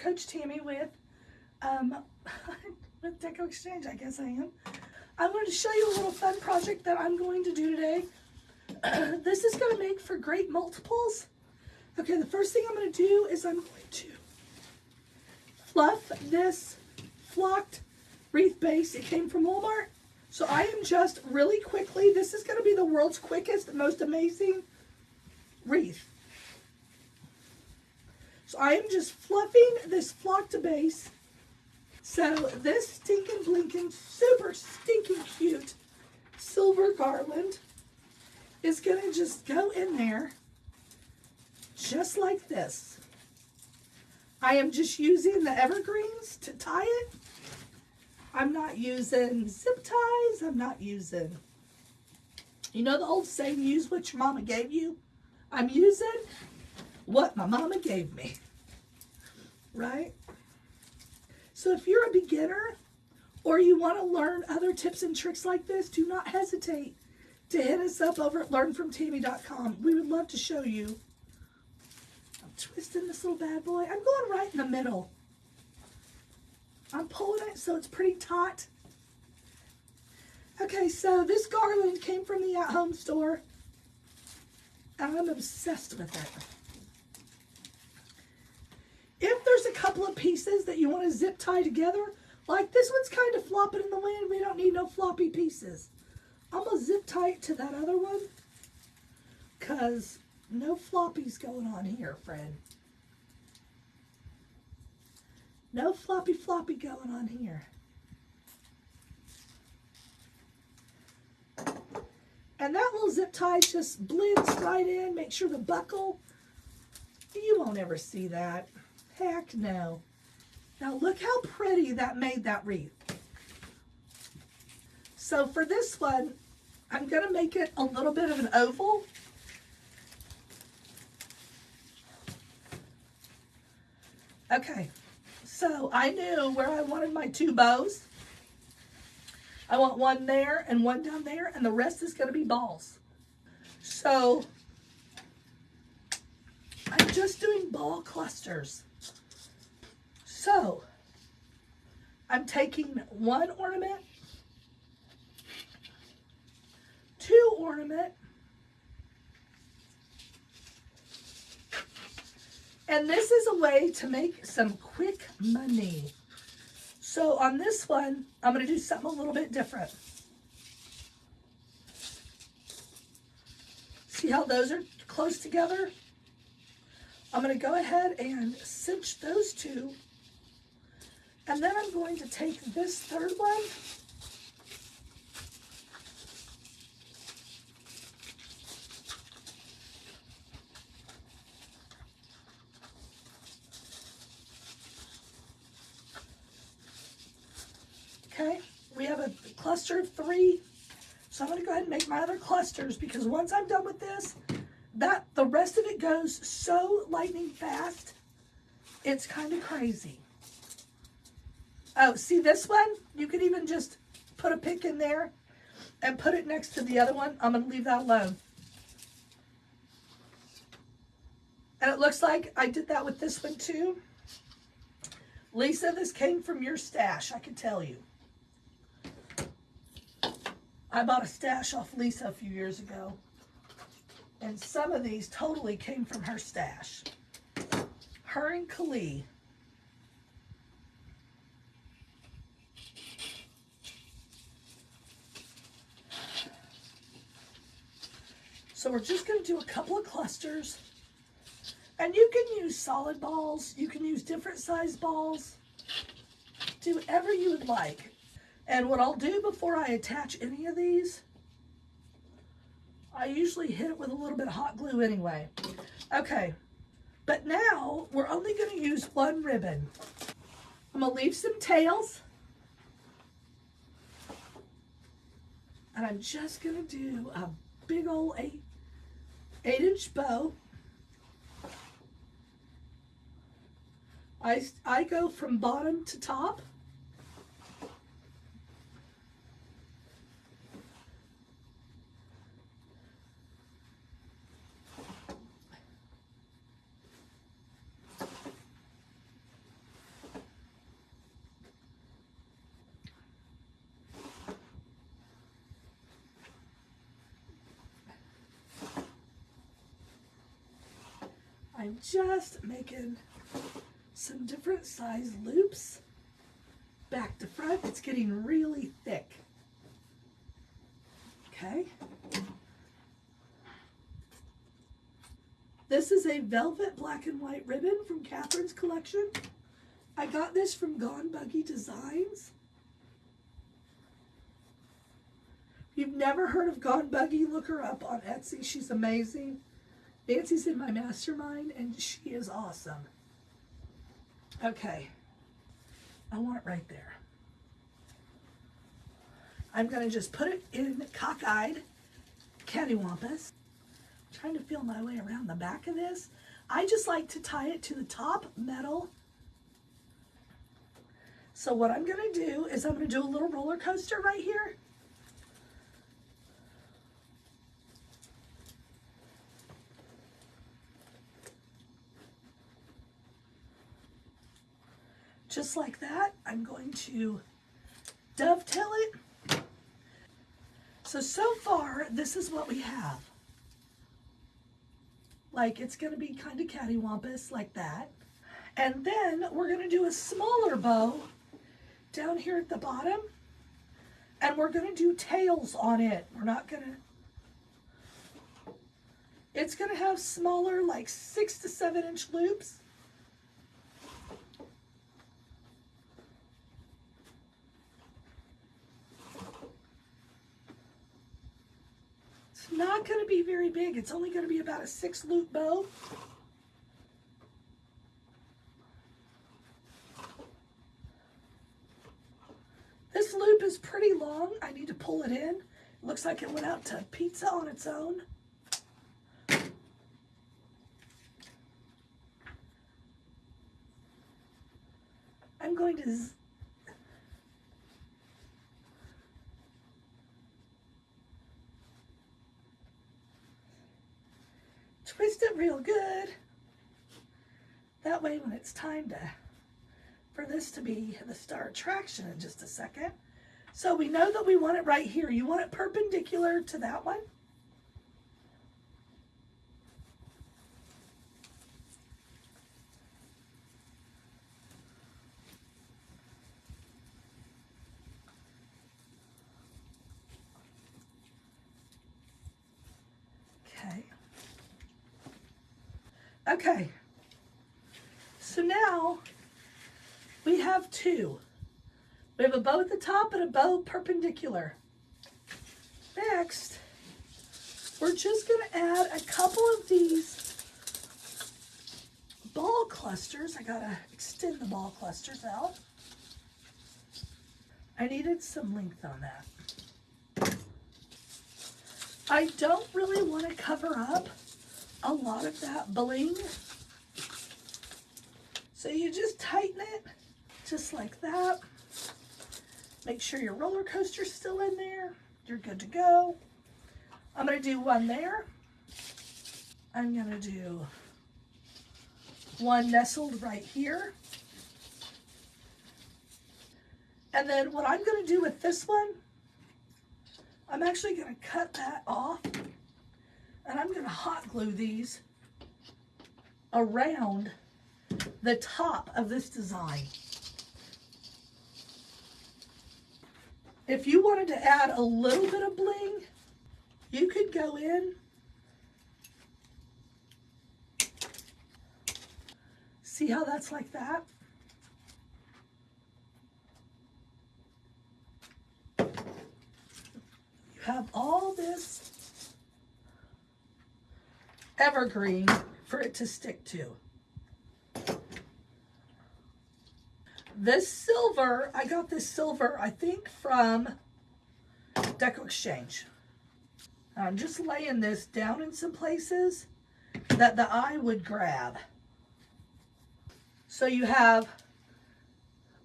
Coach Tammy with with Deco Exchange, I guess I am. I wanted to show you a little fun project that I'm going to do today. This is going to make for great multiples. Okay, the first thing I'm going to do is I'm going to fluff this flocked wreath base. It came from Walmart. So I am just really quickly, this is going to be the world's quickest, most amazing wreath. So I am just fluffing this flocked base. So this stinking blinking, super stinking cute silver garland is going to just go in there just like this. I am just using the evergreens to tie it. I'm not using zip ties. I'm not using, you know the old saying, use what your mama gave you? I'm using what my mama gave me, right? So if you're a beginner or you want to learn other tips and tricks like this, do not hesitate to hit us up over at learnfromtammy.com. We would love to show you. I'm twisting this little bad boy. I'm going right in the middle. I'm pulling it so it's pretty taut. Okay, so this garland came from the at-home store, and I'm obsessed with it. If there's a couple of pieces that you want to zip tie together, like this one's kind of flopping in the wind, we don't need no floppy pieces. I'm going to zip tie it to that other one, because no floppies going on here, friend. No floppy going on here. And that little zip tie just blends right in. Make sure the buckle, you won't ever see that. Heck no. Now look how pretty that made that wreath. So for this one, I'm going to make it a little bit of an oval. Okay. So I knew where I wanted my two bows. I want one there and one down there, and the rest is going to be balls. So I'm just doing ball clusters. So I'm taking one ornament, two ornament, and this is a way to make some quick money. So on this one, I'm going to do something a little bit different. See how those are close together? I'm going to go ahead and cinch those two. And then I'm going to take this third one. Okay, we have a cluster of 3. So I'm going to go ahead and make my other clusters, because once I'm done with this, the rest of it goes so lightning fast, it's kind of crazy. Oh, see this one? You could even just put a pick in there and put it next to the other one. I'm going to leave that alone. And it looks like I did that with this one too. Lisa, this came from your stash, I can tell you. I bought a stash off Lisa a few years ago, and some of these totally came from her stash. Her and Kali. So we're just going to do a couple of clusters, and you can use solid balls, you can use different size balls, do whatever you would like. And what I'll do before I attach any of these, I usually hit it with a little bit of hot glue anyway. Okay, but now we're only going to use one ribbon. I'm going to leave some tails. And I'm just going to do a big old 8-inch bow. I go from bottom to top. I'm just making some different size loops back to front. It's getting really thick. Okay. This is a velvet black and white ribbon from Catherine's collection. I got this from Gone Buggy Designs. If you've never heard of Gone Buggy, look her up on Etsy. She's amazing. Nancy's in my mastermind and she is awesome. Okay. I want it right there. I'm going to just put it in cockeyed cattywampus. Trying to feel my way around the back of this. I just like to tie it to the top metal. So what I'm going to do is I'm going to do a little roller coaster right here. Just like that. I'm going to dovetail it. So far, this is what we have. Like, it's going to be kind of cattywampus like that. And then we're going to do a smaller bow down here at the bottom. And we're going to do tails on it. We're not going to... It's going to have smaller, like 6 to 7 inch loops. It's not going to be very big. It's only going to be about a 6 loop bow. This loop is pretty long. I need to pull it in. It looks like it went out to pizza on its own. I'm going to twist it real good. That way when it's time for this to be the star attraction in just a second. So we know that we want it right here. You want it perpendicular to that one. Okay, so now we have 2. We have a bow at the top and a bow perpendicular. Next, we're just going to add a couple of these ball clusters. I got to extend the ball clusters out. I needed some length on that. I don't really want to cover up a lot of that bling. So you just tighten it just like that. Make sure your roller coaster's still in there. You're good to go. I'm going to do one there. I'm going to do one nestled right here. And then what I'm going to do with this one, I'm actually going to cut that off. And I'm going to hot glue these around the top of this design. If you wanted to add a little bit of bling, you could go in. See how that's like that? You have all this evergreen for it to stick to. This silver, I got this silver, I think, from Deco Exchange. I'm just laying this down in some places that the eye would grab. So you have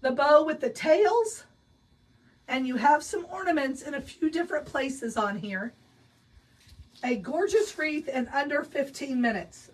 the bow with the tails, and you have some ornaments in a few different places on here. A gorgeous wreath in under 15 minutes.